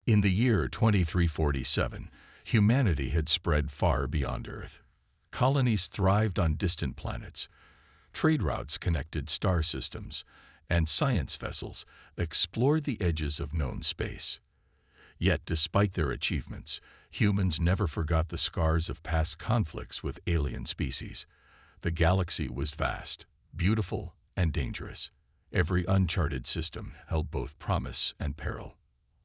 In the year 2347, humanity had spread far beyond Earth. Colonies thrived on distant planets, trade routes connected star systems, and science vessels explored the edges of known space. Yet, despite their achievements, humans never forgot the scars of past conflicts with alien species. The galaxy was vast, beautiful, and dangerous. Every uncharted system held both promise and peril.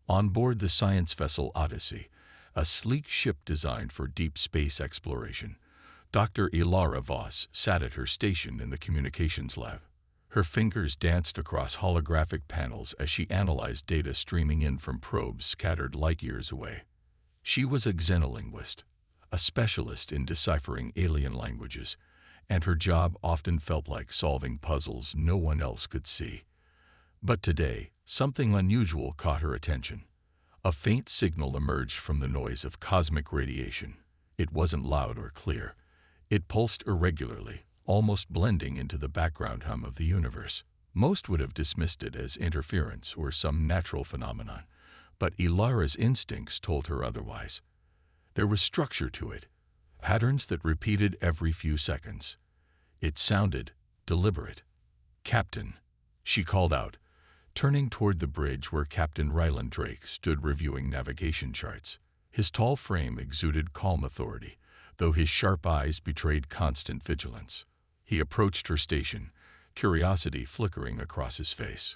On board the science vessel Odyssey, a sleek ship designed for deep space exploration, Dr. Ilara Voss sat at her station in the communications lab. Her fingers danced across holographic panels as she analyzed data streaming in from probes scattered light-years away. She was a xenolinguist, a specialist in deciphering alien languages, and her job often felt like solving puzzles no one else could see. But today, something unusual caught her attention. A faint signal emerged from the noise of cosmic radiation. It wasn't loud or clear. It pulsed irregularly, almost blending into the background hum of the universe. Most would have dismissed it as interference or some natural phenomenon, but Ilara's instincts told her otherwise. There was structure to it, patterns that repeated every few seconds. It sounded deliberate. "Captain," she called out, turning toward the bridge where Captain Ryland Drake stood reviewing navigation charts. His tall frame exuded calm authority, though his sharp eyes betrayed constant vigilance. He approached her station, curiosity flickering across his face.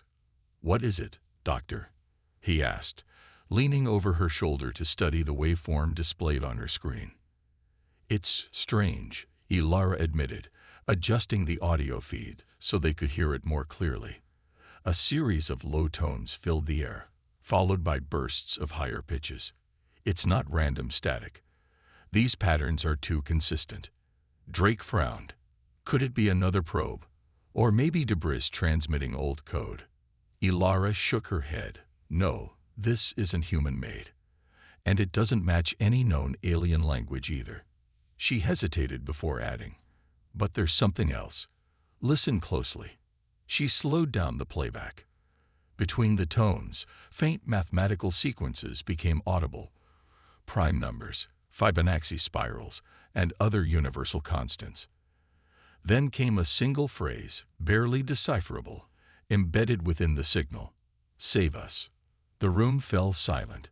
"What is it, Doctor?" he asked, leaning over her shoulder to study the waveform displayed on her screen. "It's strange," Ilara admitted, adjusting the audio feed so they could hear it more clearly. A series of low tones filled the air, followed by bursts of higher pitches. "It's not random static. These patterns are too consistent." Drake frowned. Could it be another probe? Or maybe debris transmitting old code? Ilara shook her head. "No, this isn't human-made. And it doesn't match any known alien language either." She hesitated before adding, "But there's something else. Listen closely." She slowed down the playback. Between the tones, faint mathematical sequences became audible. Prime numbers, Fibonacci spirals, and other universal constants. Then came a single phrase, barely decipherable, embedded within the signal. "Save us." The room fell silent.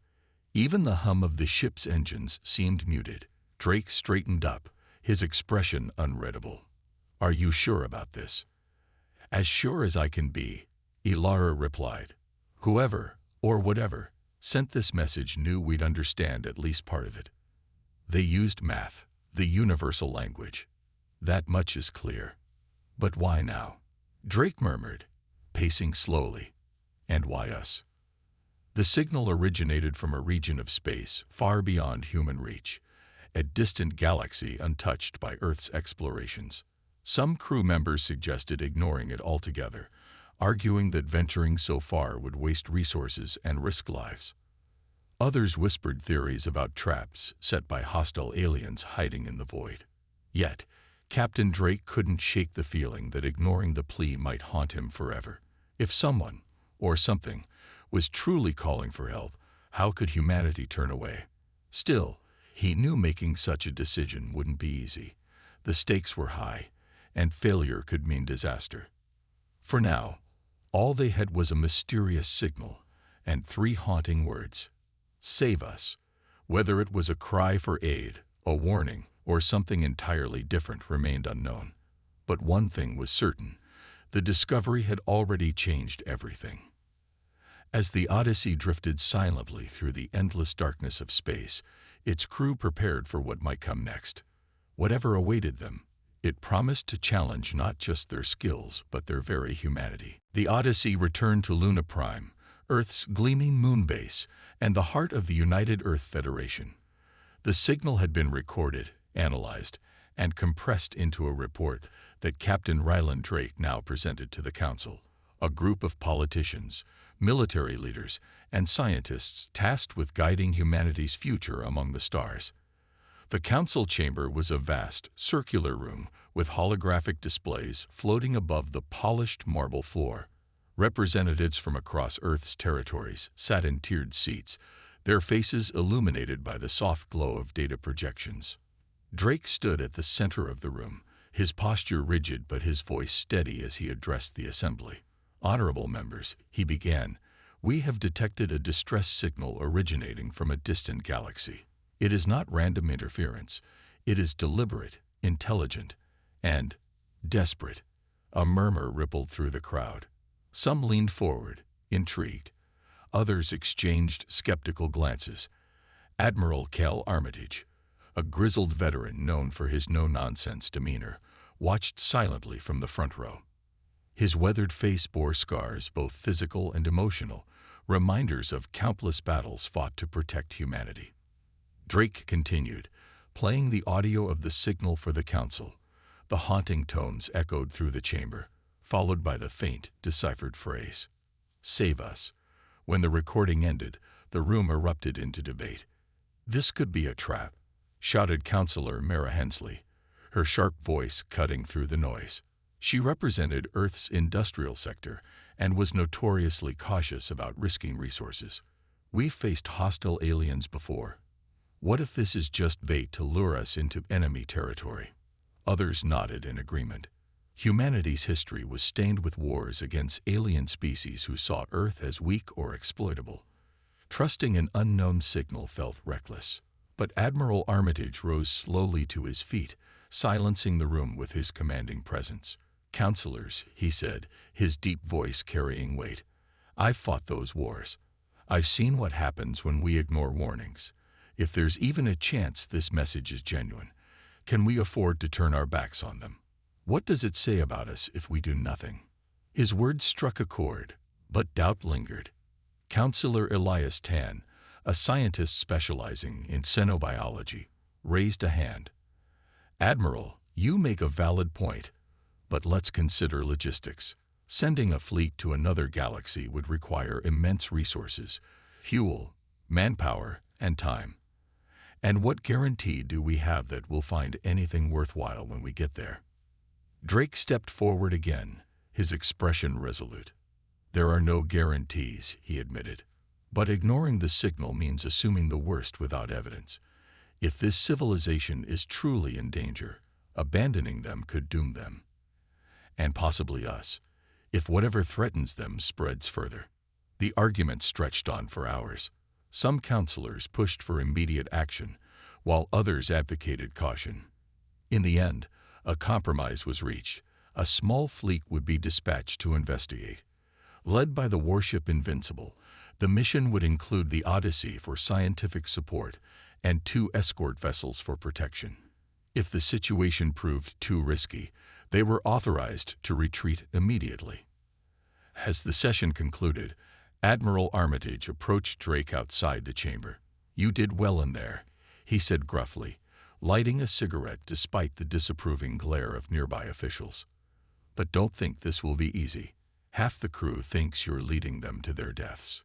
Even the hum of the ship's engines seemed muted. Drake straightened up, his expression unreadable. "Are you sure about this?" "As sure as I can be," Ilara replied. "Whoever, or whatever, sent this message knew we'd understand at least part of it. They used math, the universal language. That much is clear. But why now?" Drake murmured, pacing slowly. "And why us?" The signal originated from a region of space far beyond human reach, a distant galaxy untouched by Earth's explorations. Some crew members suggested ignoring it altogether, arguing that venturing so far would waste resources and risk lives. Others whispered theories about traps set by hostile aliens hiding in the void. Yet, Captain Drake couldn't shake the feeling that ignoring the plea might haunt him forever. If someone, or something, was truly calling for help, how could humanity turn away? Still, he knew making such a decision wouldn't be easy. The stakes were high, and failure could mean disaster. For now, all they had was a mysterious signal and 3 haunting words. "Save us." Whether it was a cry for aid, a warning, or something entirely different remained unknown. But one thing was certain: the discovery had already changed everything. As the Odyssey drifted silently through the endless darkness of space, its crew prepared for what might come next. Whatever awaited them, it promised to challenge not just their skills, but their very humanity. The Odyssey returned to Luna Prime, Earth's gleaming moon base, and the heart of the United Earth Federation. The signal had been recorded, analyzed, and compressed into a report that Captain Ryland Drake now presented to the Council, a group of politicians, military leaders, and scientists tasked with guiding humanity's future among the stars. The council chamber was a vast, circular room with holographic displays floating above the polished marble floor. Representatives from across Earth's territories sat in tiered seats, their faces illuminated by the soft glow of data projections. Drake stood at the center of the room, his posture rigid but his voice steady as he addressed the assembly. "Honorable members," he began, "we have detected a distress signal originating from a distant galaxy. It is not random interference. It is deliberate, intelligent, and desperate." A murmur rippled through the crowd. Some leaned forward, intrigued. Others exchanged skeptical glances. Admiral Cal Armitage, a grizzled veteran known for his no-nonsense demeanor, watched silently from the front row. His weathered face bore scars, both physical and emotional, reminders of countless battles fought to protect humanity. Drake continued, playing the audio of the signal for the council. The haunting tones echoed through the chamber, followed by the faint, deciphered phrase, "Save us." When the recording ended, the room erupted into debate. "This could be a trap," shouted Counselor Mara Hensley, her sharp voice cutting through the noise. She represented Earth's industrial sector and was notoriously cautious about risking resources. "We've faced hostile aliens before. What if this is just bait to lure us into enemy territory?" Others nodded in agreement. Humanity's history was stained with wars against alien species who saw Earth as weak or exploitable. Trusting an unknown signal felt reckless. But Admiral Armitage rose slowly to his feet, silencing the room with his commanding presence. "Counselors," he said, his deep voice carrying weight, "I've fought those wars. I've seen what happens when we ignore warnings. If there's even a chance this message is genuine, can we afford to turn our backs on them? What does it say about us if we do nothing?" His words struck a chord, but doubt lingered. Counselor Elias Tan, a scientist specializing in xenobiology, raised a hand. "Admiral, you make a valid point, but let's consider logistics. Sending a fleet to another galaxy would require immense resources, fuel, manpower, and time. And what guarantee do we have that we'll find anything worthwhile when we get there?" Drake stepped forward again, his expression resolute. "There are no guarantees," he admitted. "But ignoring the signal means assuming the worst without evidence. If this civilization is truly in danger, abandoning them could doom them. And possibly us, if whatever threatens them spreads further." The argument stretched on for hours. Some counselors pushed for immediate action, while others advocated caution. In the end, a compromise was reached. A small fleet would be dispatched to investigate. Led by the warship Invincible, the mission would include the Odyssey for scientific support and 2 escort vessels for protection. If the situation proved too risky, they were authorized to retreat immediately. As the session concluded, Admiral Armitage approached Drake outside the chamber. "You did well in there," he said gruffly, lighting a cigarette despite the disapproving glare of nearby officials. "But don't think this will be easy. Half the crew thinks you're leading them to their deaths."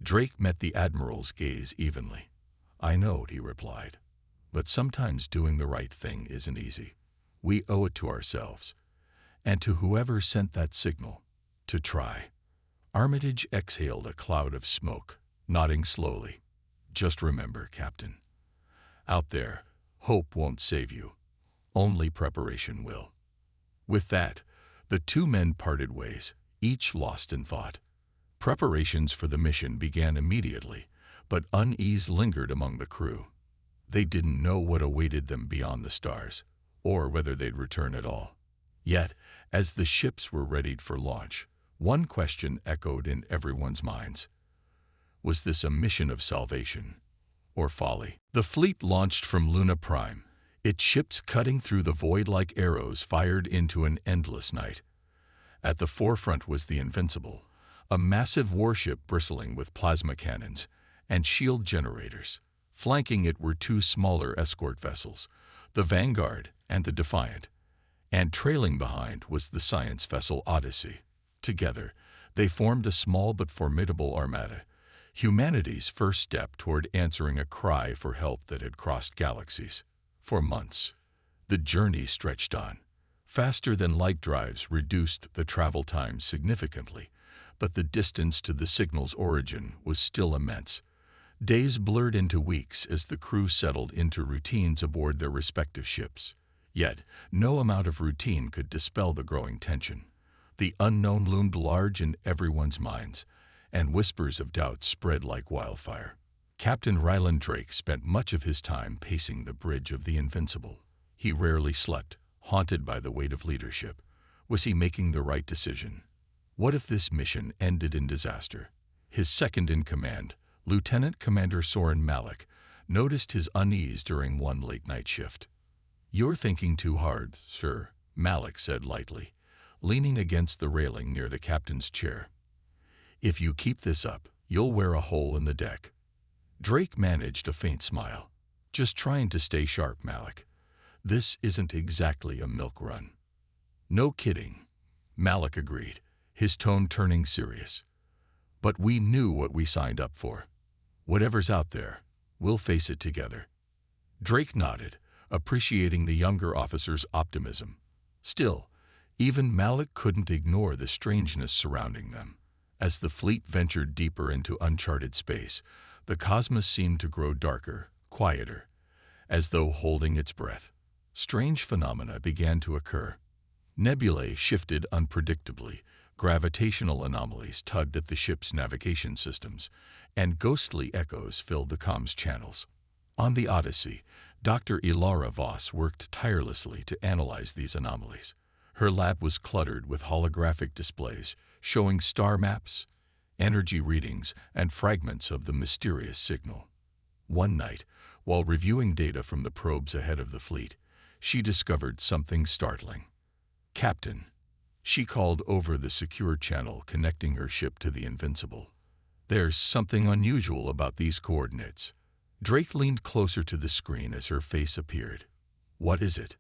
Drake met the Admiral's gaze evenly. "I know," he replied, "but sometimes doing the right thing isn't easy. We owe it to ourselves, and to whoever sent that signal, to try." Armitage exhaled a cloud of smoke, nodding slowly. "Just remember, Captain, out there, hope won't save you. Only preparation will." With that, the 2 men parted ways, each lost in thought. Preparations for the mission began immediately, but unease lingered among the crew. They didn't know what awaited them beyond the stars, or whether they'd return at all. Yet, as the ships were readied for launch, one question echoed in everyone's minds. Was this a mission of salvation or folly? The fleet launched from Luna Prime, its ships cutting through the void like arrows fired into an endless night. At the forefront was the Invincible, a massive warship bristling with plasma cannons and shield generators. Flanking it were 2 smaller escort vessels, the Vanguard and the Defiant, and trailing behind was the science vessel Odyssey. Together, they formed a small but formidable armada, humanity's first step toward answering a cry for help that had crossed galaxies. For months, the journey stretched on. Faster than light drives reduced the travel time significantly, but the distance to the signal's origin was still immense. Days blurred into weeks as the crew settled into routines aboard their respective ships. Yet, no amount of routine could dispel the growing tension. The unknown loomed large in everyone's minds, and whispers of doubt spread like wildfire. Captain Ryland Drake spent much of his time pacing the bridge of the Invincible. He rarely slept, haunted by the weight of leadership. Was he making the right decision? What if this mission ended in disaster? His second-in-command, Lieutenant Commander Soren Malik, noticed his unease during one late-night shift. "You're thinking too hard, sir," Malik said lightly, leaning against the railing near the captain's chair. "If you keep this up, you'll wear a hole in the deck." Drake managed a faint smile. "Just trying to stay sharp, Malik. This isn't exactly a milk run." "No kidding," Malik agreed, his tone turning serious. "But we knew what we signed up for. Whatever's out there, we'll face it together." Drake nodded, appreciating the younger officer's optimism. Still, even Malik couldn't ignore the strangeness surrounding them. As the fleet ventured deeper into uncharted space, the cosmos seemed to grow darker, quieter, as though holding its breath. Strange phenomena began to occur. Nebulae shifted unpredictably, gravitational anomalies tugged at the ship's navigation systems, and ghostly echoes filled the comms channels. On the Odyssey, Dr. Ilara Voss worked tirelessly to analyze these anomalies. Her lab was cluttered with holographic displays showing star maps, energy readings, and fragments of the mysterious signal. One night, while reviewing data from the probes ahead of the fleet, she discovered something startling. "Captain," she called over the secure channel connecting her ship to the Invincible, "there's something unusual about these coordinates." Drake leaned closer to the screen as her face appeared. "What is it?"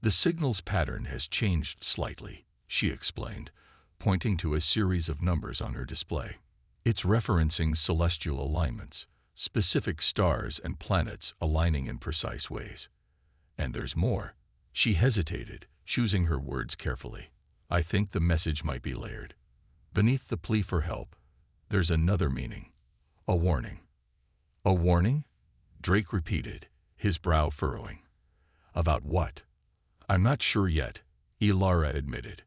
"The signal's pattern has changed slightly," she explained, pointing to a series of numbers on her display. "It's referencing celestial alignments, specific stars and planets aligning in precise ways. And there's more." She hesitated, choosing her words carefully. "I think the message might be layered. Beneath the plea for help, there's another meaning. A warning." "A warning?" Drake repeated, his brow furrowing. "About what?" "I'm not sure yet," Ilara admitted.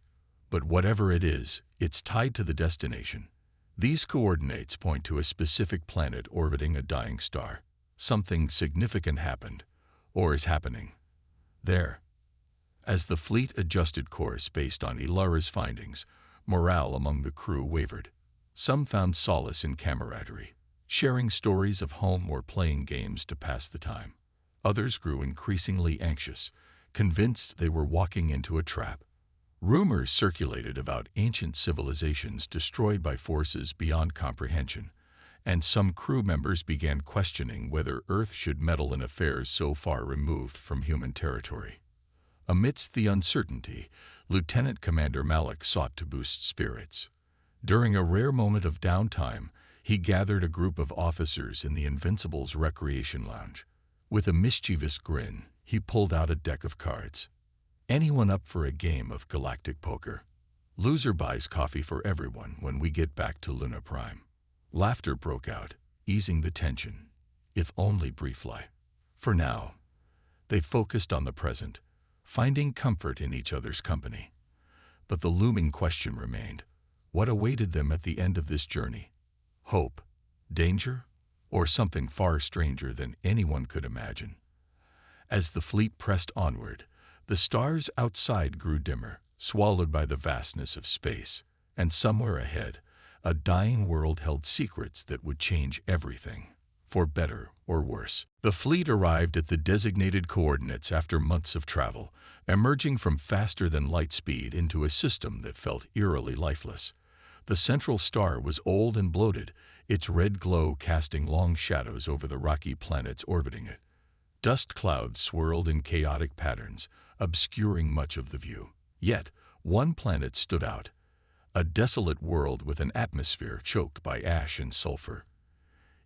"But whatever it is, it's tied to the destination. These coordinates point to a specific planet orbiting a dying star. Something significant happened, or is happening, there." As the fleet adjusted course based on Ilara's findings, morale among the crew wavered. Some found solace in camaraderie, sharing stories of home or playing games to pass the time. Others grew increasingly anxious, convinced they were walking into a trap. Rumors circulated about ancient civilizations destroyed by forces beyond comprehension, and some crew members began questioning whether Earth should meddle in affairs so far removed from human territory. Amidst the uncertainty, Lieutenant Commander Malik sought to boost spirits. During a rare moment of downtime, he gathered a group of officers in the Invincible's recreation lounge. With a mischievous grin, he pulled out a deck of cards. "Anyone up for a game of galactic poker? Loser buys coffee for everyone when we get back to Luna Prime." Laughter broke out, easing the tension, if only briefly. For now, they focused on the present, finding comfort in each other's company. But the looming question remained: what awaited them at the end of this journey? Hope, danger, or something far stranger than anyone could imagine? As the fleet pressed onward, the stars outside grew dimmer, swallowed by the vastness of space, and somewhere ahead, a dying world held secrets that would change everything, for better or worse. The fleet arrived at the designated coordinates after months of travel, emerging from faster-than-light speed into a system that felt eerily lifeless. The central star was old and bloated, its red glow casting long shadows over the rocky planets orbiting it. Dust clouds swirled in chaotic patterns, obscuring much of the view. Yet, one planet stood out, a desolate world with an atmosphere choked by ash and sulfur.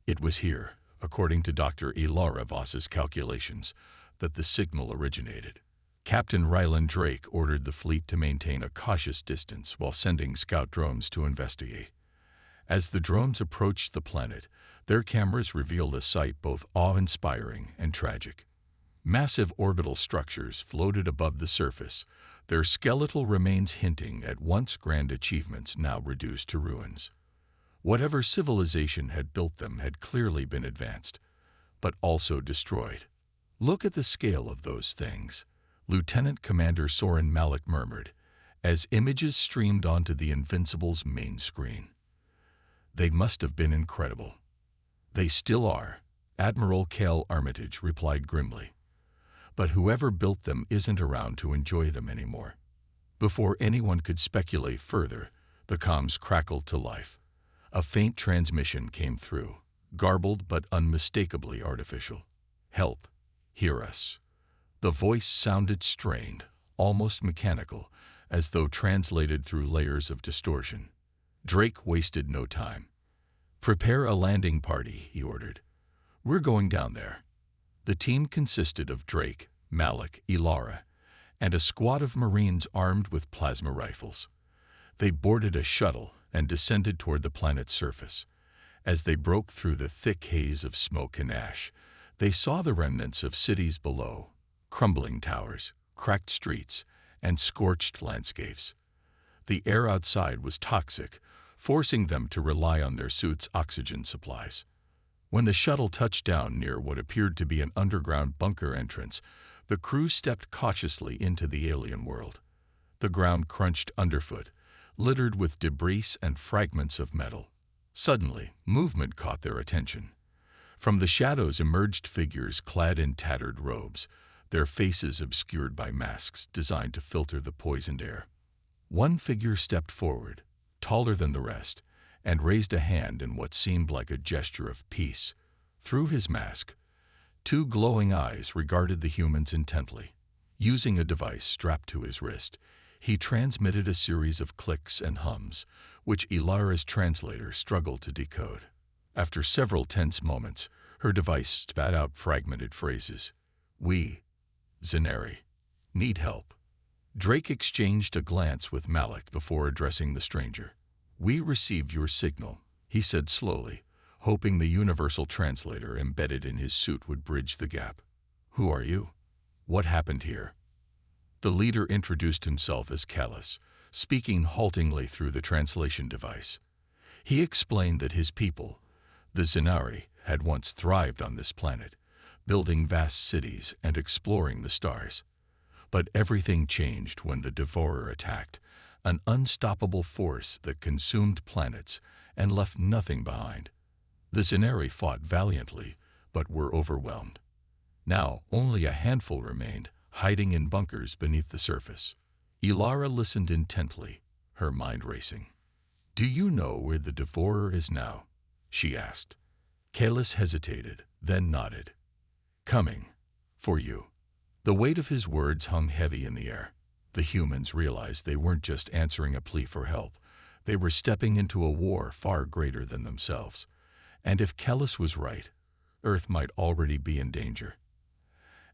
It was here, according to Dr. Ilara Voss's calculations, that the signal originated. Captain Ryland Drake ordered the fleet to maintain a cautious distance while sending scout drones to investigate. As the drones approached the planet, their cameras revealed a sight both awe-inspiring and tragic. Massive orbital structures floated above the surface, their skeletal remains hinting at once grand achievements now reduced to ruins. Whatever civilization had built them had clearly been advanced, but also destroyed. "Look at the scale of those things," Lieutenant Commander Soren Malik murmured, as images streamed onto the Invincible's main screen. "They must have been incredible." "They still are," Admiral Cale Armitage replied grimly. "But whoever built them isn't around to enjoy them anymore." Before anyone could speculate further, the comms crackled to life. A faint transmission came through, garbled but unmistakably artificial. "Help. Hear us." The voice sounded strained, almost mechanical, as though translated through layers of distortion. Drake wasted no time. "Prepare a landing party," he ordered. "We're going down there." The team consisted of Drake, Malik, Ilara, and a squad of Marines armed with plasma rifles. They boarded a shuttle and descended toward the planet's surface. As they broke through the thick haze of smoke and ash, they saw the remnants of cities below, crumbling towers, cracked streets, and scorched landscapes. The air outside was toxic, forcing them to rely on their suits' oxygen supplies. When the shuttle touched down near what appeared to be an underground bunker entrance, the crew stepped cautiously into the alien world. The ground crunched underfoot, littered with debris and fragments of metal. Suddenly, movement caught their attention. From the shadows emerged figures clad in tattered robes, their faces obscured by masks designed to filter the poisoned air. One figure stepped forward, taller than the rest, and raised a hand in what seemed like a gesture of peace. Through his mask, two glowing eyes regarded the humans intently. Using a device strapped to his wrist, he transmitted a series of clicks and hums, which Ilara's translator struggled to decode. After several tense moments, her device spat out fragmented phrases. "We, Zenari, need help." Drake exchanged a glance with Malik before addressing the stranger. "We received your signal," he said slowly, hoping the universal translator embedded in his suit would bridge the gap. "Who are you? What happened here?" The leader introduced himself as Callus, speaking haltingly through the translation device. He explained that his people, the Zenari, had once thrived on this planet, building vast cities and exploring the stars. But everything changed when the Devourer attacked, an unstoppable force that consumed planets and left nothing behind. The Zenari fought valiantly, but were overwhelmed. Now only a handful remained, hiding in bunkers beneath the surface. Ilara listened intently, her mind racing. "Do you know where the Devourer is now?" she asked. Callus hesitated, then nodded. "Coming. For you." The weight of his words hung heavy in the air. The humans realized they weren't just answering a plea for help. They were stepping into a war far greater than themselves. And if Callus was right, Earth might already be in danger.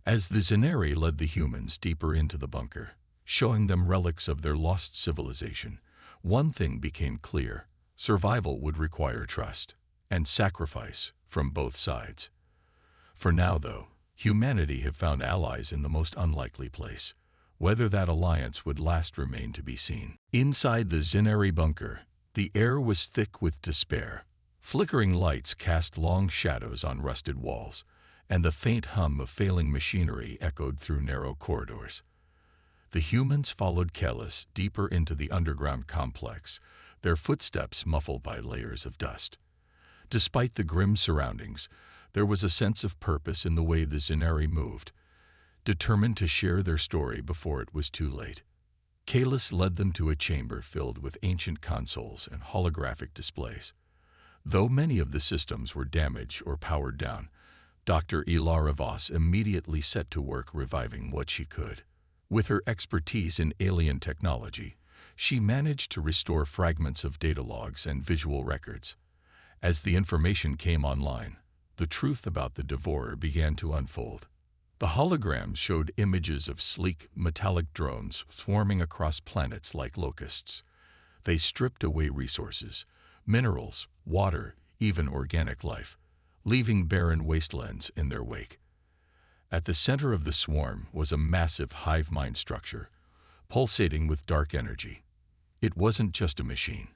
As the Zenari led the humans deeper into the bunker, showing them relics of their lost civilization, one thing became clear: survival would require trust and sacrifice from both sides. For now, though, humanity had found allies in the most unlikely place. Whether that alliance would last remained to be seen. Inside the Zenari bunker, the air was thick with despair. Flickering lights cast long shadows on rusted walls, and the faint hum of failing machinery echoed through narrow corridors. The humans followed Callus deeper into the underground complex, their footsteps muffled by layers of dust. Despite the grim surroundings, there was a sense of purpose in the way the Zenari moved, determined to share their story before it was too late. Callus led them to a chamber filled with ancient consoles and holographic displays. Though many of the systems were damaged or powered down, Dr. Ilara Voss immediately set to work reviving what she could. With her expertise in alien technology, she managed to restore fragments of data logs and visual records. As the information came online, the truth about the Devourer began to unfold. The holograms showed images of sleek, metallic drones swarming across planets like locusts. They stripped away resources, minerals, water, even organic life, leaving barren wastelands in their wake. At the center of the swarm was a massive hive mind structure, pulsating with dark energy. It wasn't just a machine.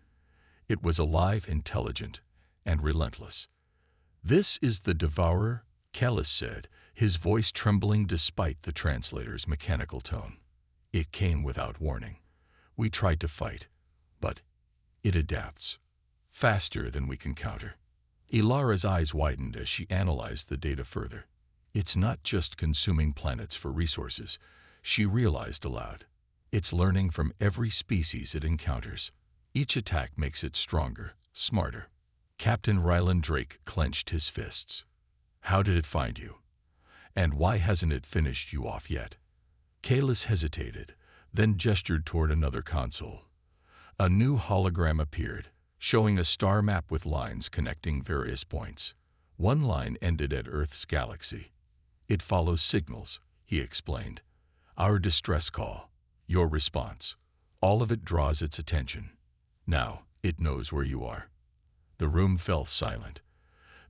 It was alive, intelligent, and relentless. "This is the Devourer," Callus said, his voice trembling despite the translator's mechanical tone. "It came without warning. We tried to fight, but it adapts faster than we can counter." Ilara's eyes widened as she analyzed the data further. "It's not just consuming planets for resources," she realized aloud. "It's learning from every species it encounters. Each attack makes it stronger, smarter." Captain Ryland Drake clenched his fists. "How did it find you? And why hasn't it finished you off yet?" Kalis hesitated, then gestured toward another console. A new hologram appeared, showing a star map with lines connecting various points. One line ended at Earth's galaxy. "It follows signals," he explained. "Our distress call, your response, all of it draws its attention. Now it knows where you are." The room fell silent.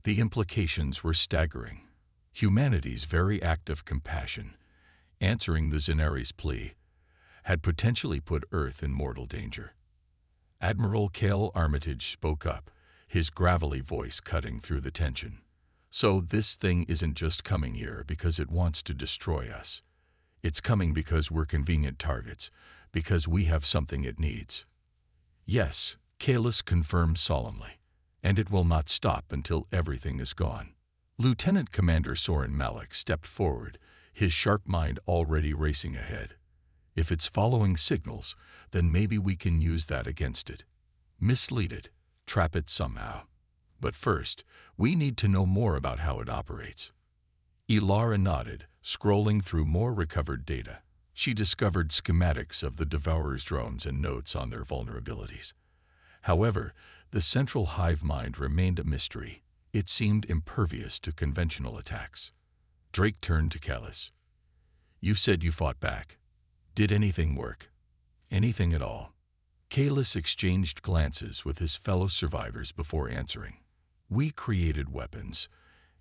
The implications were staggering. Humanity's very act of compassion, answering the Zenari's plea, had potentially put Earth in mortal danger. Admiral Cale Armitage spoke up, his gravelly voice cutting through the tension. "So this thing isn't just coming here because it wants to destroy us. It's coming because we're convenient targets, because we have something it needs." "Yes," Kalis confirmed solemnly, "and it will not stop until everything is gone." Lieutenant Commander Soren Malik stepped forward, his sharp mind already racing ahead. "If it's following signals, then maybe we can use that against it. Mislead it, trap it somehow. But first, we need to know more about how it operates." Ilara nodded, scrolling through more recovered data. She discovered schematics of the Devourer's drones and notes on their vulnerabilities. However, the central hive mind remained a mystery. It seemed impervious to conventional attacks. Drake turned to Callus. "You said you fought back. Did anything work? Anything at all?" Callus exchanged glances with his fellow survivors before answering. "We created weapons,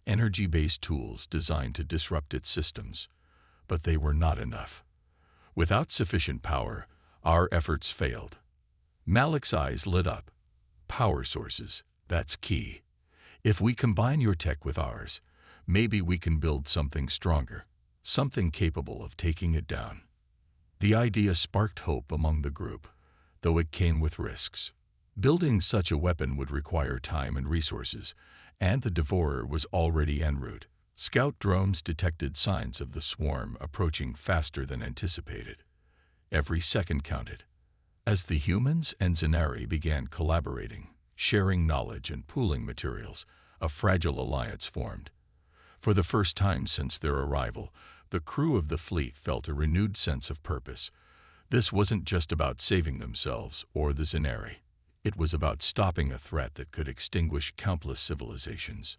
energy-based tools designed to disrupt its systems, but they were not enough. Without sufficient power, our efforts failed." Malik's eyes lit up. "Power sources, that's key. If we combine your tech with ours, maybe we can build something stronger, something capable of taking it down." The idea sparked hope among the group, though it came with risks. Building such a weapon would require time and resources, and the Devourer was already en route. Scout drones detected signs of the swarm approaching faster than anticipated. Every second counted. As the humans and Zenari began collaborating, sharing knowledge and pooling materials, a fragile alliance formed. For the first time since their arrival, the crew of the fleet felt a renewed sense of purpose. This wasn't just about saving themselves or the Zenari. It was about stopping a threat that could extinguish countless civilizations.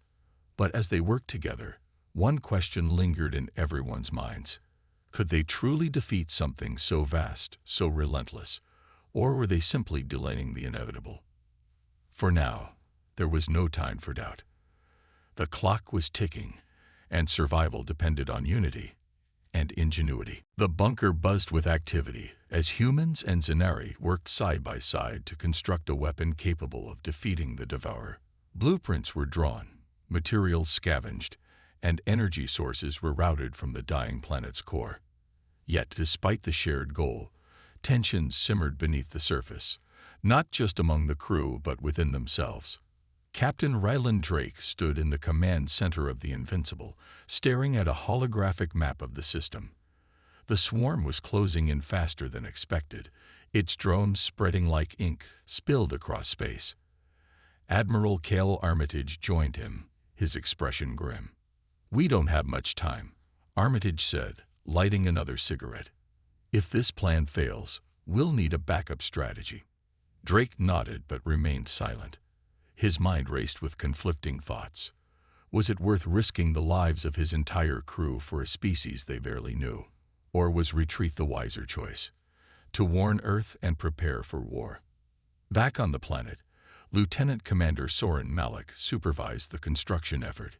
But as they worked together, one question lingered in everyone's minds. Could they truly defeat something so vast, so relentless, or were they simply delaying the inevitable? For now, there was no time for doubt. The clock was ticking, and survival depended on unity and ingenuity. The bunker buzzed with activity as humans and Zenari worked side by side to construct a weapon capable of defeating the Devourer. Blueprints were drawn, materials scavenged, and energy sources were routed from the dying planet's core. Yet, despite the shared goal, tensions simmered beneath the surface, not just among the crew but within themselves. Captain Ryland Drake stood in the command center of the Invincible, staring at a holographic map of the system. The swarm was closing in faster than expected, its drones spreading like ink spilled across space. Admiral Cale Armitage joined him, his expression grim. "We don't have much time," Armitage said, lighting another cigarette. "If this plan fails, we'll need a backup strategy." Drake nodded but remained silent. His mind raced with conflicting thoughts. Was it worth risking the lives of his entire crew for a species they barely knew? Or was retreat the wiser choice? To warn Earth and prepare for war? Back on the planet, Lieutenant Commander Soren Malik supervised the construction effort.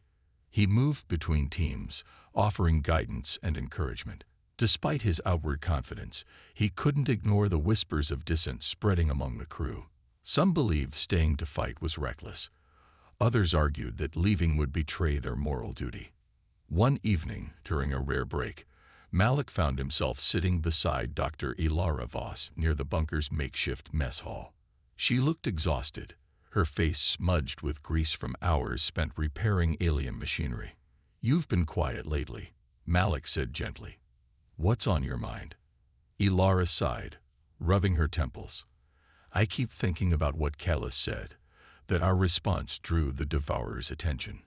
He moved between teams, offering guidance and encouragement. Despite his outward confidence, he couldn't ignore the whispers of dissent spreading among the crew. Some believed staying to fight was reckless. Others argued that leaving would betray their moral duty. One evening, during a rare break, Malik found himself sitting beside Dr. Ilara Voss near the bunker's makeshift mess hall. She looked exhausted, her face smudged with grease from hours spent repairing alien machinery. "You've been quiet lately," Malik said gently. "What's on your mind?" Ilara sighed, rubbing her temples. "I keep thinking about what Callus said, that our response drew the Devourer's attention.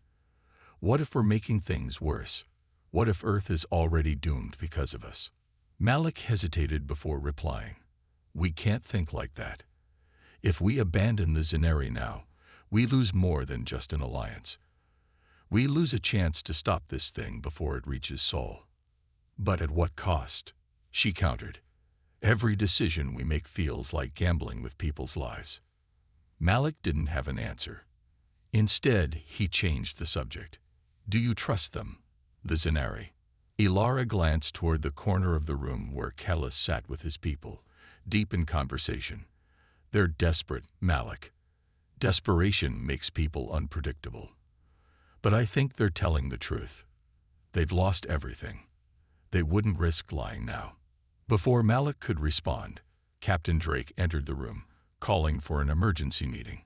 What if we're making things worse? What if Earth is already doomed because of us?" Malik hesitated before replying. "We can't think like that. If we abandon the Zenari now, we lose more than just an alliance. We lose a chance to stop this thing before it reaches Sol." "But at what cost?" she countered. "Every decision we make feels like gambling with people's lives." Malik didn't have an answer. Instead, he changed the subject. "Do you trust them, the Zenari?" Ilara glanced toward the corner of the room where Callus sat with his people, deep in conversation. "They're desperate, Malik. Desperation makes people unpredictable. But I think they're telling the truth. They've lost everything. They wouldn't risk lying now." Before Malik could respond, Captain Drake entered the room, calling for an emergency meeting.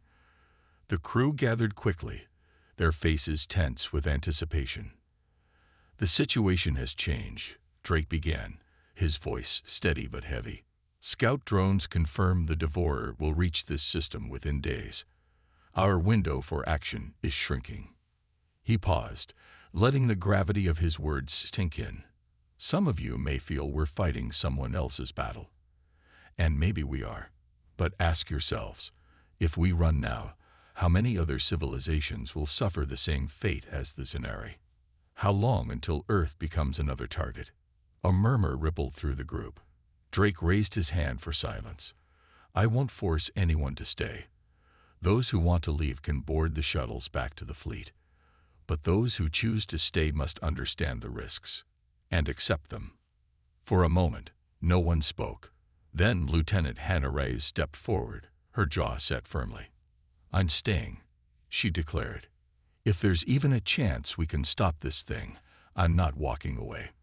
The crew gathered quickly, their faces tense with anticipation. "The situation has changed," Drake began, his voice steady but heavy. "Scout drones confirm the Devourer will reach this system within days. Our window for action is shrinking." He paused, letting the gravity of his words sink in. "Some of you may feel we're fighting someone else's battle. And maybe we are. But ask yourselves, if we run now, how many other civilizations will suffer the same fate as the Zenari? How long until Earth becomes another target?" A murmur rippled through the group. Drake raised his hand for silence. "I won't force anyone to stay. Those who want to leave can board the shuttles back to the fleet. But those who choose to stay must understand the risks and accept them." For a moment, no one spoke. Then Lieutenant Hannah Reyes stepped forward, her jaw set firmly. "I'm staying," she declared. "If there's even a chance we can stop this thing, I'm not walking away."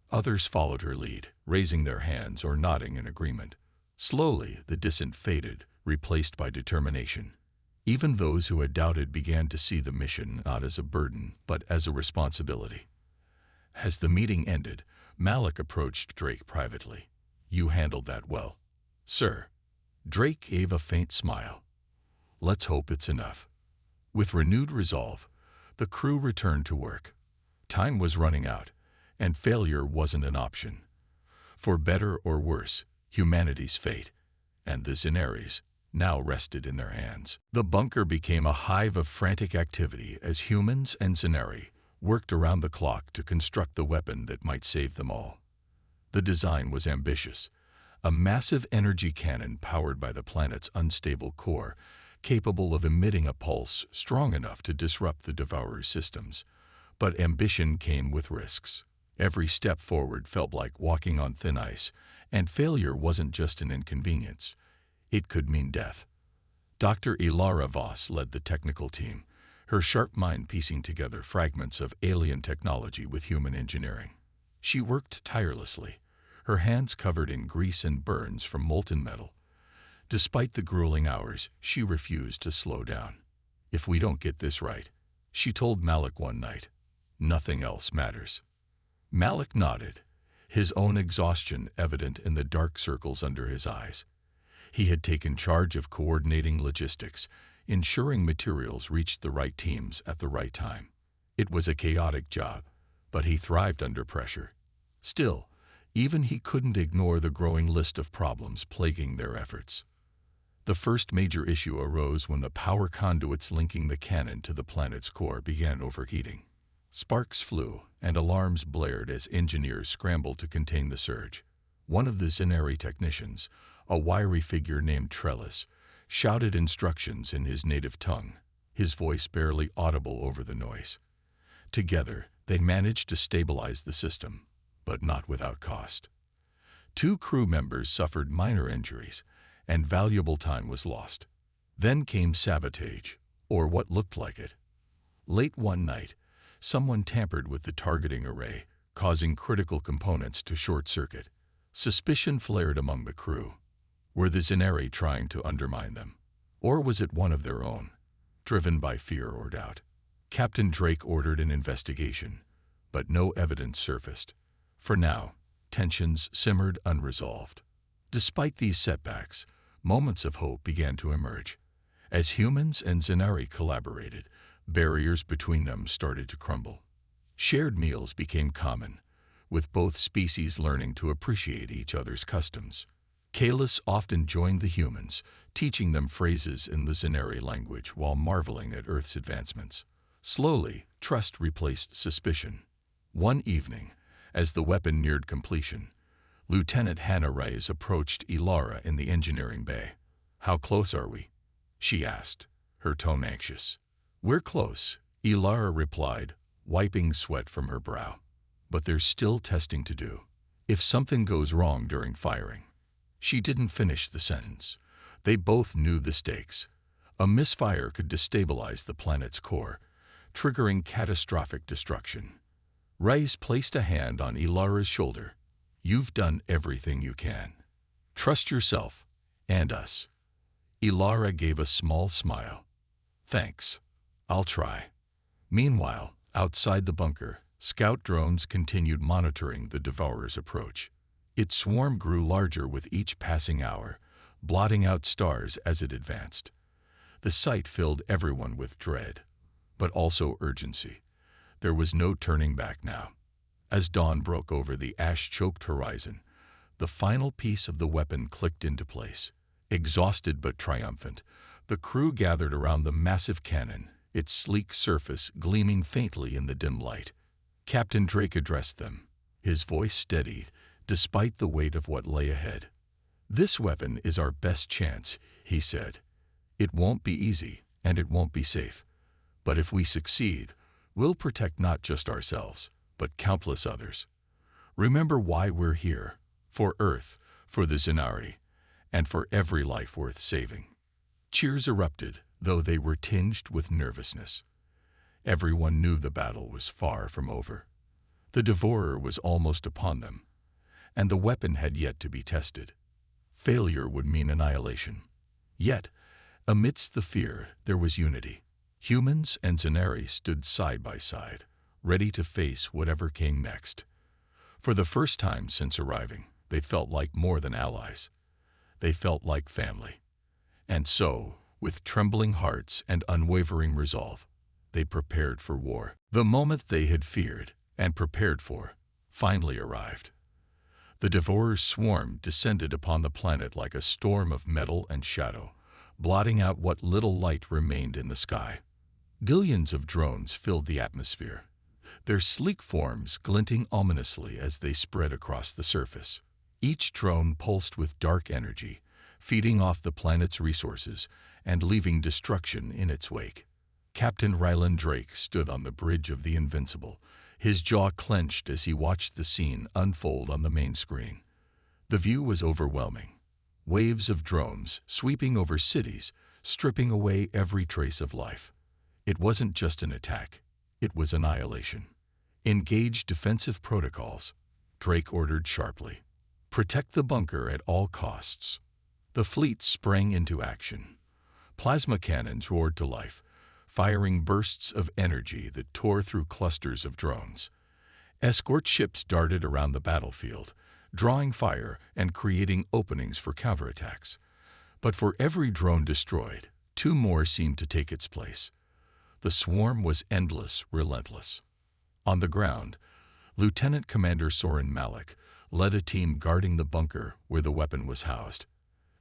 Others followed her lead, raising their hands or nodding in agreement. Slowly, the dissent faded, replaced by determination. Even those who had doubted began to see the mission not as a burden, but as a responsibility. As the meeting ended, Malik approached Drake privately. "You handled that well, sir." Drake gave a faint smile. "Let's hope it's enough." With renewed resolve, the crew returned to work. Time was running out, and failure wasn't an option. For better or worse, humanity's fate, and the Zenaris, now rested in their hands. The bunker became a hive of frantic activity as humans and Zenari worked around the clock to construct the weapon that might save them all. The design was ambitious, a massive energy cannon powered by the planet's unstable core, capable of emitting a pulse strong enough to disrupt the Devourer's systems. But ambition came with risks. Every step forward felt like walking on thin ice, and failure wasn't just an inconvenience. It could mean death. Dr. Ilara Voss led the technical team, her sharp mind piecing together fragments of alien technology with human engineering. She worked tirelessly, her hands covered in grease and burns from molten metal. Despite the grueling hours, she refused to slow down. "If we don't get this right," she told Malik one night, "nothing else matters." Malik nodded, his own exhaustion evident in the dark circles under his eyes. He had taken charge of coordinating logistics, ensuring materials reached the right teams at the right time. It was a chaotic job, but he thrived under pressure. Still, even he couldn't ignore the growing list of problems plaguing their efforts. The first major issue arose when the power conduits linking the cannon to the planet's core began overheating. Sparks flew, and alarms blared as engineers scrambled to contain the surge. One of the Zenari technicians, a wiry figure named Trellis, shouted instructions in his native tongue, his voice barely audible over the noise. Together, they managed to stabilize the system, but not without cost. 2 crew members suffered minor injuries, and valuable time was lost. Then came sabotage, or what looked like it. Late one night, someone tampered with the targeting array, causing critical components to short-circuit. Suspicion flared among the crew. Were the Scifi trying to undermine them? Or was it one of their own, driven by fear or doubt? Captain Drake ordered an investigation, but no evidence surfaced. For now, tensions simmered unresolved. Despite these setbacks, moments of hope began to emerge. As humans and Scifi collaborated, barriers between them started to crumble. Shared meals became common, with both species learning to appreciate each other's customs. Kalis often joined the humans, teaching them phrases in the Scifi language while marveling at Earth's advancements. Slowly, trust replaced suspicion. One evening, as the weapon neared completion, Lieutenant Hannah Reyes approached Ilara in the engineering bay. "How close are we?" she asked, her tone anxious. "We're close," Ilara replied, wiping sweat from her brow. "But there's still testing to do. If something goes wrong during firing..." She didn't finish the sentence. They both knew the stakes. A misfire could destabilize the planet's core, triggering catastrophic destruction. Reyes placed a hand on Ilara's shoulder. "You've done everything you can. Trust yourself, and us." Ilara gave a small smile. "Thanks. I'll try." Meanwhile, outside the bunker, scout drones continued monitoring the Devourer's approach. Its swarm grew larger with each passing hour, blotting out stars as it advanced. The sight filled everyone with dread, but also urgency. There was no turning back now. As dawn broke over the ash-choked horizon, the final piece of the weapon clicked into place. Exhausted but triumphant, the crew gathered around the massive cannon, its sleek surface gleaming faintly in the dim light. Captain Drake addressed them. His voice steadied, despite the weight of what lay ahead. "This weapon is our best chance," he said. "It won't be easy, and it won't be safe. But if we succeed, we'll protect not just ourselves, but countless others. Remember why we're here: for Earth, for the Scifi, and for every life worth saving." Cheers erupted, though they were tinged with nervousness. Everyone knew the battle was far from over. The Devourer was almost upon them, and the weapon had yet to be tested. Failure would mean annihilation. Yet, amidst the fear, there was unity. Humans and Scifi stood side by side, ready to face whatever came next. For the first time since arriving, they felt like more than allies. They felt like family. And so, with trembling hearts and unwavering resolve, they prepared for war. The moment they had feared and prepared for finally arrived. The Devourer's swarm descended upon the planet like a storm of metal and shadow, blotting out what little light remained in the sky. Billions of drones filled the atmosphere, their sleek forms glinting ominously as they spread across the surface. Each drone pulsed with dark energy, feeding off the planet's resources and leaving destruction in its wake. Captain Ryland Drake stood on the bridge of the Invincible, his jaw clenched as he watched the scene unfold on the main screen. The view was overwhelming. Waves of drones sweeping over cities, stripping away every trace of life. It wasn't just an attack, it was annihilation. "Engage defensive protocols," Drake ordered sharply. "Protect the bunker at all costs." The fleet sprang into action. Plasma cannons roared to life, firing bursts of energy that tore through clusters of drones. Escort ships darted around the battlefield, drawing fire and creating openings for counterattacks. But for every drone destroyed, 2 more seemed to take its place. The swarm was endless, relentless. On the ground, Lieutenant Commander Soren Malik led a team guarding the bunker where the weapon was housed.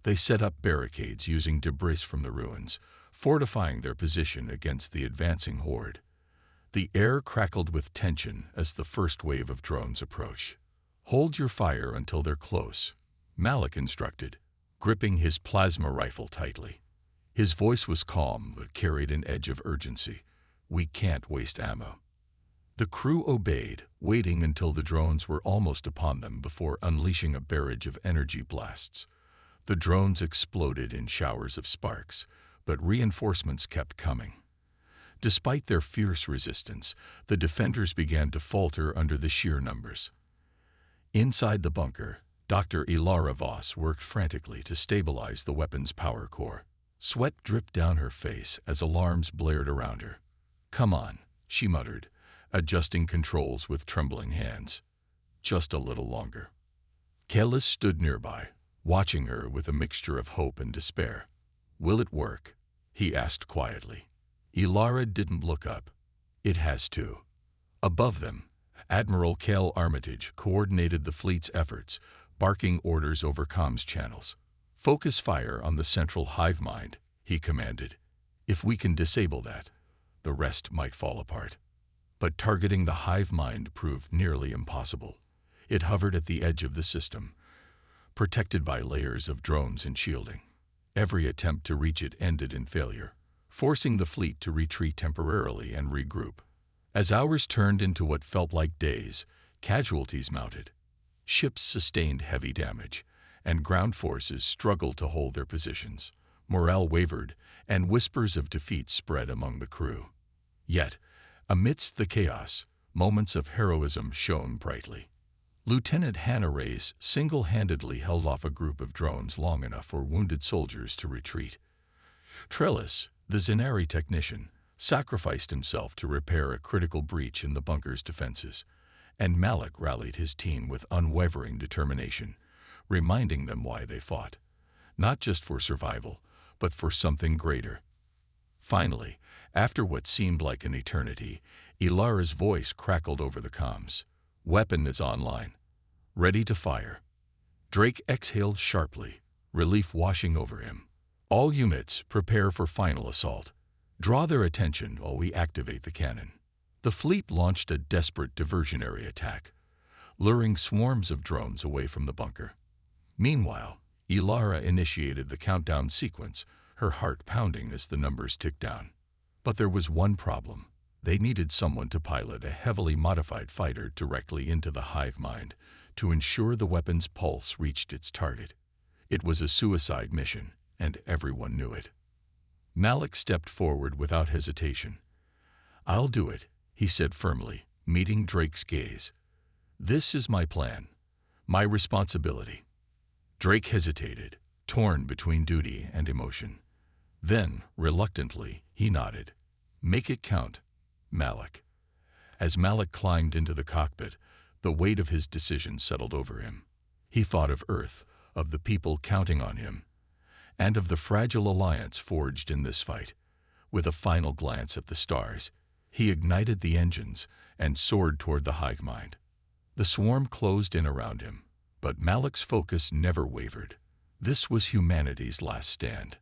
They set up barricades using debris from the ruins, fortifying their position against the advancing horde. The air crackled with tension as the first wave of drones approached. "Hold your fire until they're close," Malik instructed, gripping his plasma rifle tightly. His voice was calm but carried an edge of urgency. "We can't waste ammo." The crew obeyed, waiting until the drones were almost upon them before unleashing a barrage of energy blasts. The drones exploded in showers of sparks, but reinforcements kept coming. Despite their fierce resistance, the defenders began to falter under the sheer numbers. Inside the bunker, Dr. Ilara Voss worked frantically to stabilize the weapon's power core. Sweat dripped down her face as alarms blared around her. "Come on," she muttered, adjusting controls with trembling hands. "Just a little longer." Kellis stood nearby, watching her with a mixture of hope and despair. "Will it work?" he asked quietly. Ilara didn't look up. "It has to." Above them, Admiral Kel Armitage coordinated the fleet's efforts, barking orders over comms channels. "Focus fire on the central hive mind," he commanded. "If we can disable that, the rest might fall apart." But targeting the hive mind proved nearly impossible. It hovered at the edge of the system, protected by layers of drones and shielding. Every attempt to reach it ended in failure, forcing the fleet to retreat temporarily and regroup. As hours turned into what felt like days, casualties mounted. Ships sustained heavy damage, and ground forces struggled to hold their positions. Morale wavered, and whispers of defeat spread among the crew. Yet, amidst the chaos, moments of heroism shone brightly. Lieutenant Hannah Reyes single-handedly held off a group of drones long enough for wounded soldiers to retreat. Trellis, the Zenari technician, sacrificed himself to repair a critical breach in the bunker's defenses, and Malik rallied his team with unwavering determination, reminding them why they fought, not just for survival, but for something greater. Finally, after what seemed like an eternity, Ilara's voice crackled over the comms. "Weapon is online. Ready to fire." Drake exhaled sharply, relief washing over him. "All units, prepare for final assault. Draw their attention while we activate the cannon." The fleet launched a desperate diversionary attack, luring swarms of drones away from the bunker. Meanwhile, Ilara initiated the countdown sequence, her heart pounding as the numbers ticked down. But there was one problem. They needed someone to pilot a heavily modified fighter directly into the hive mind to ensure the weapon's pulse reached its target. It was a suicide mission, and everyone knew it. Malik stepped forward without hesitation. "I'll do it," he said firmly, meeting Drake's gaze. "This is my plan, my responsibility." Drake hesitated, torn between duty and emotion. Then, reluctantly, he nodded. "Make it count, Malik." As Malik climbed into the cockpit, the weight of his decision settled over him. He thought of Earth, of the people counting on him, and of the fragile alliance forged in this fight. With a final glance at the stars, he ignited the engines and soared toward the hive mind. The swarm closed in around him, but Malik's focus never wavered. This was humanity's last stand,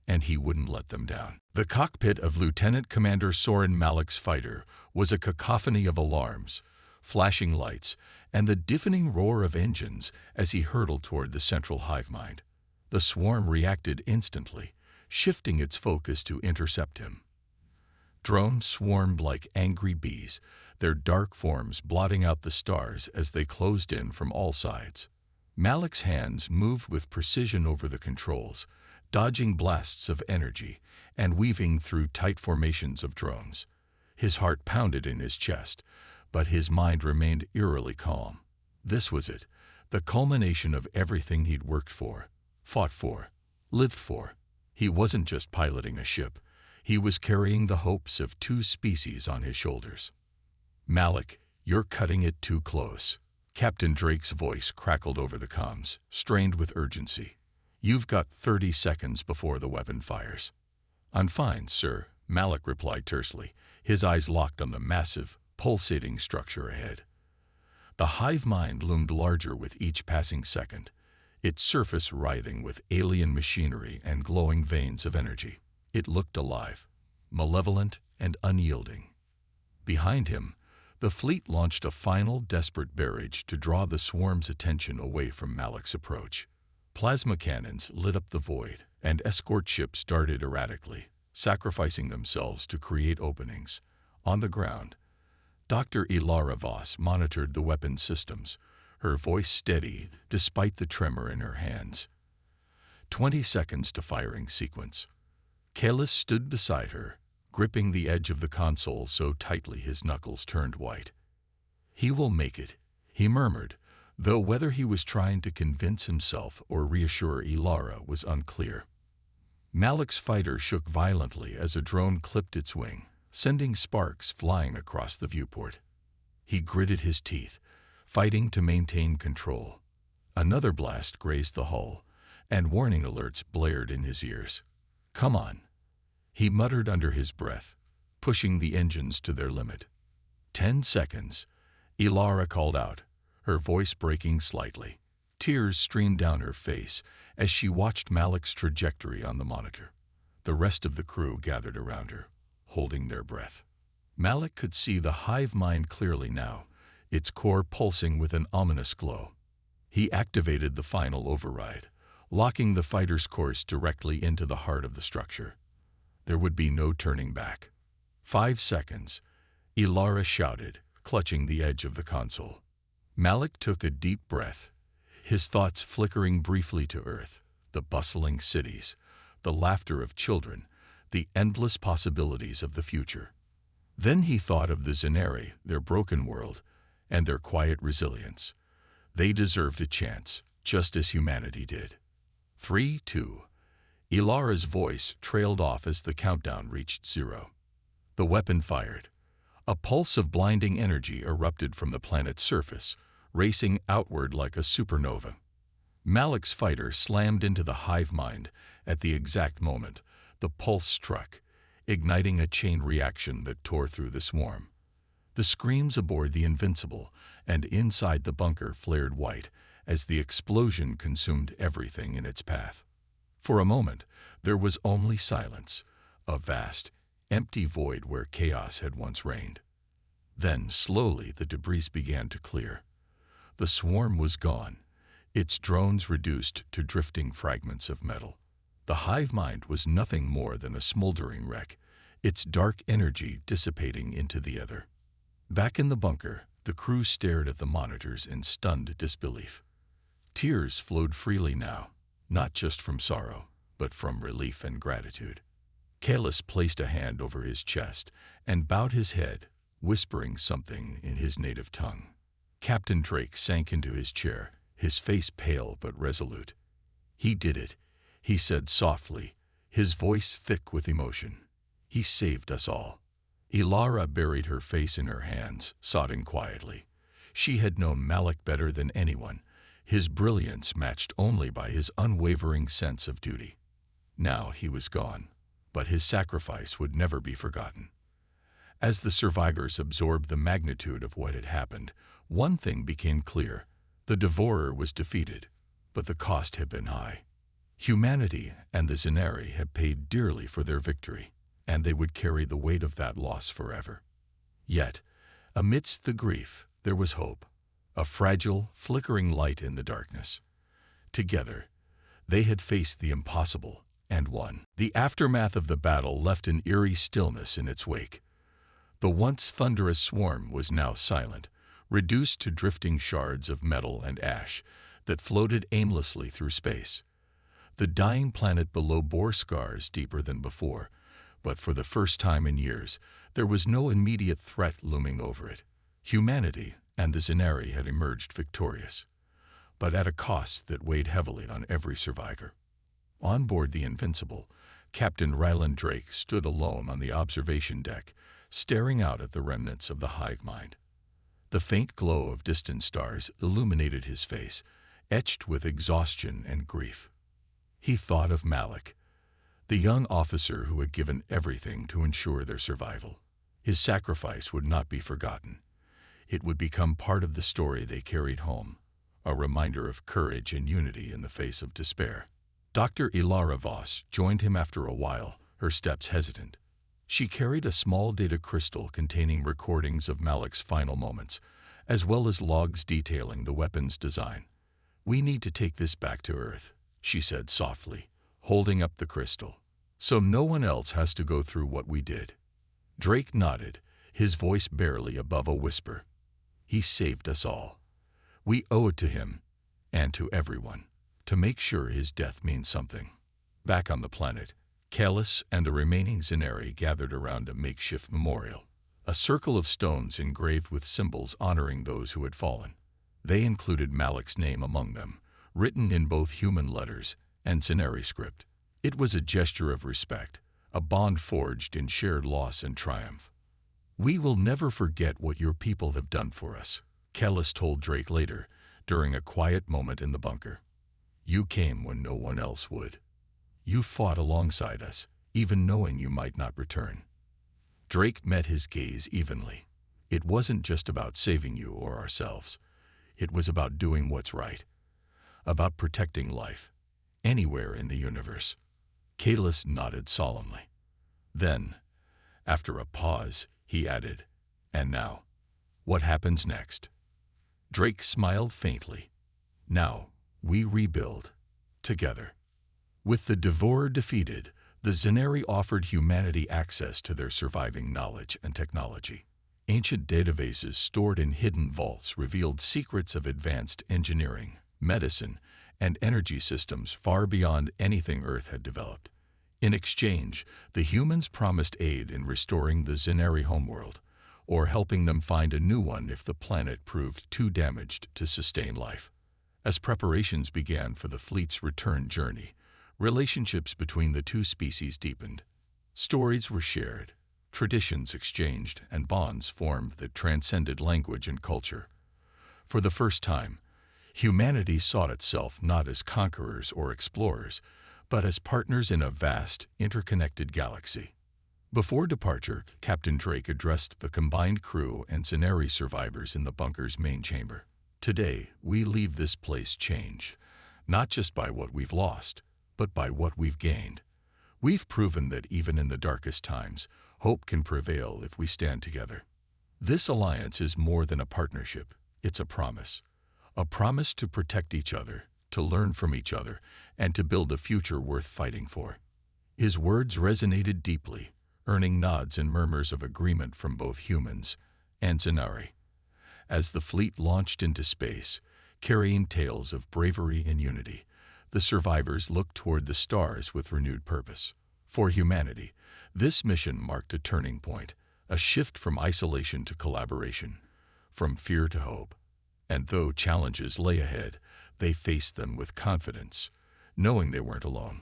and he wouldn't let them down. The cockpit of Lieutenant Commander Soren Malik's fighter was a cacophony of alarms, flashing lights, and the deafening roar of engines as he hurtled toward the central hive mind. The swarm reacted instantly, shifting its focus to intercept him. Drones swarmed like angry bees, their dark forms blotting out the stars as they closed in from all sides. Malik's hands moved with precision over the controls, dodging blasts of energy and weaving through tight formations of drones. His heart pounded in his chest, but his mind remained eerily calm. This was it, the culmination of everything he'd worked for, fought for, lived for. He wasn't just piloting a ship. He was carrying the hopes of two species on his shoulders. "Malik, you're cutting it too close." Captain Drake's voice crackled over the comms, strained with urgency. "You've got 30 seconds before the weapon fires." "I'm fine, sir," Malik replied tersely, his eyes locked on the massive, pulsating structure ahead. The hive mind loomed larger with each passing second, its surface writhing with alien machinery and glowing veins of energy. It looked alive, malevolent and unyielding. Behind him, the fleet launched a final desperate barrage to draw the swarm's attention away from Malik's approach. Plasma cannons lit up the void, and escort ships darted erratically, sacrificing themselves to create openings. On the ground, Dr. Ilara Voss monitored the weapon systems, her voice steady despite the tremor in her hands. 20 seconds to firing sequence. Kalis stood beside her, gripping the edge of the console so tightly his knuckles turned white. "He will make it," he murmured, though whether he was trying to convince himself or reassure Ilara was unclear. Malik's fighter shook violently as a drone clipped its wing, sending sparks flying across the viewport. He gritted his teeth, fighting to maintain control. Another blast grazed the hull, and warning alerts blared in his ears. "Come on," he muttered under his breath, pushing the engines to their limit. 10 seconds, Ilara called out, her voice breaking slightly. Tears streamed down her face as she watched Malik's trajectory on the monitor. The rest of the crew gathered around her, holding their breath. Malik could see the hive mind clearly now, its core pulsing with an ominous glow. He activated the final override, locking the fighter's course directly into the heart of the structure. There would be no turning back. 5 seconds, Ilara shouted, clutching the edge of the console. Malik took a deep breath, his thoughts flickering briefly to Earth, the bustling cities, the laughter of children, the endless possibilities of the future. Then he thought of the Zenari, their broken world, and their quiet resilience. They deserved a chance, just as humanity did. 3, 2. Ilara's voice trailed off as the countdown reached 0. The weapon fired. A pulse of blinding energy erupted from the planet's surface, racing outward like a supernova. Malik's fighter slammed into the hive mind at the exact moment the pulse struck, igniting a chain reaction that tore through the swarm. The screams aboard the Invincible and inside the bunker flared white as the explosion consumed everything in its path. For a moment, there was only silence, a vast, empty void where chaos had once reigned. Then, slowly, the debris began to clear. The swarm was gone, its drones reduced to drifting fragments of metal. The hive mind was nothing more than a smoldering wreck, its dark energy dissipating into the ether. Back in the bunker, the crew stared at the monitors in stunned disbelief. Tears flowed freely now, not just from sorrow, but from relief and gratitude. Kalis placed a hand over his chest and bowed his head, whispering something in his native tongue. Captain Drake sank into his chair, his face pale but resolute. "He did it," he said softly, his voice thick with emotion. "He saved us all." Ilara buried her face in her hands, sobbing quietly. She had known Malik better than anyone, his brilliance matched only by his unwavering sense of duty. Now he was gone, but his sacrifice would never be forgotten. As the survivors absorbed the magnitude of what had happened, one thing became clear. The Devourer was defeated, but the cost had been high. Humanity and the Zenari had paid dearly for their victory, and they would carry the weight of that loss forever. Yet, amidst the grief, there was hope, a fragile, flickering light in the darkness. Together, they had faced the impossible and won. The aftermath of the battle left an eerie stillness in its wake. The once thunderous swarm was now silent, reduced to drifting shards of metal and ash that floated aimlessly through space. The dying planet below bore scars deeper than before, but for the first time in years, there was no immediate threat looming over it. Humanity and the Zenari had emerged victorious, but at a cost that weighed heavily on every survivor. On board the Invincible, Captain Ryland Drake stood alone on the observation deck, staring out at the remnants of the hive mind. The faint glow of distant stars illuminated his face, etched with exhaustion and grief. He thought of Malik, the young officer who had given everything to ensure their survival. His sacrifice would not be forgotten. It would become part of the story they carried home, a reminder of courage and unity in the face of despair. Dr. Ilara Voss joined him after a while, her steps hesitant. She carried a small data crystal containing recordings of Malik's final moments, as well as logs detailing the weapon's design. "We need to take this back to Earth," she said softly, holding up the crystal. So no one else has to go through what we did. Drake nodded, his voice barely above a whisper. He saved us all. We owe it to him, and to everyone, to make sure his death means something. Back on the planet, Kalis and the remaining Zenari gathered around a makeshift memorial, a circle of stones engraved with symbols honoring those who had fallen. They included Malik's name among them, written in both human letters and Zenari script. It was a gesture of respect, a bond forged in shared loss and triumph. We will never forget what your people have done for us, Kalis told Drake later, during a quiet moment in the bunker. You came when no one else would. You fought alongside us, even knowing you might not return. Drake met his gaze evenly. It wasn't just about saving you or ourselves. It was about doing what's right, about protecting life, anywhere in the universe. Kalis nodded solemnly. Then, after a pause, he added, "And now, what happens next?" Drake smiled faintly. "Now, we rebuild, together." With the Devourer defeated, the Zenari offered humanity access to their surviving knowledge and technology. Ancient databases stored in hidden vaults revealed secrets of advanced engineering, medicine, and energy systems far beyond anything Earth had developed. In exchange, the humans promised aid in restoring the Zenari homeworld, or helping them find a new one if the planet proved too damaged to sustain life. As preparations began for the fleet's return journey, relationships between the two species deepened. Stories were shared, traditions exchanged, and bonds formed that transcended language and culture. For the first time, humanity saw itself not as conquerors or explorers, but as partners in a vast, interconnected galaxy. Before departure, Captain Drake addressed the combined crew and Zenari survivors in the bunker's main chamber. Today, we leave this place changed, not just by what we've lost, but by what we've gained. We've proven that even in the darkest times, hope can prevail if we stand together. This alliance is more than a partnership, it's a promise. A promise to protect each other, to learn from each other, and to build a future worth fighting for. His words resonated deeply, earning nods and murmurs of agreement from both humans and Zenari. As the fleet launched into space, carrying tales of bravery and unity, the survivors looked toward the stars with renewed purpose. For humanity, this mission marked a turning point, a shift from isolation to collaboration, from fear to hope. And though challenges lay ahead, they faced them with confidence, knowing they weren't alone.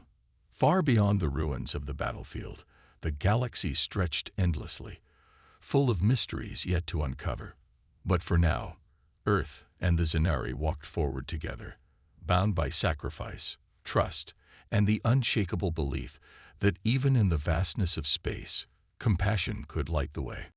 Far beyond the ruins of the battlefield, the galaxy stretched endlessly, full of mysteries yet to uncover. But for now, Earth and the Zenari walked forward together, bound by sacrifice, trust, and the unshakable belief that even in the vastness of space, compassion could light the way.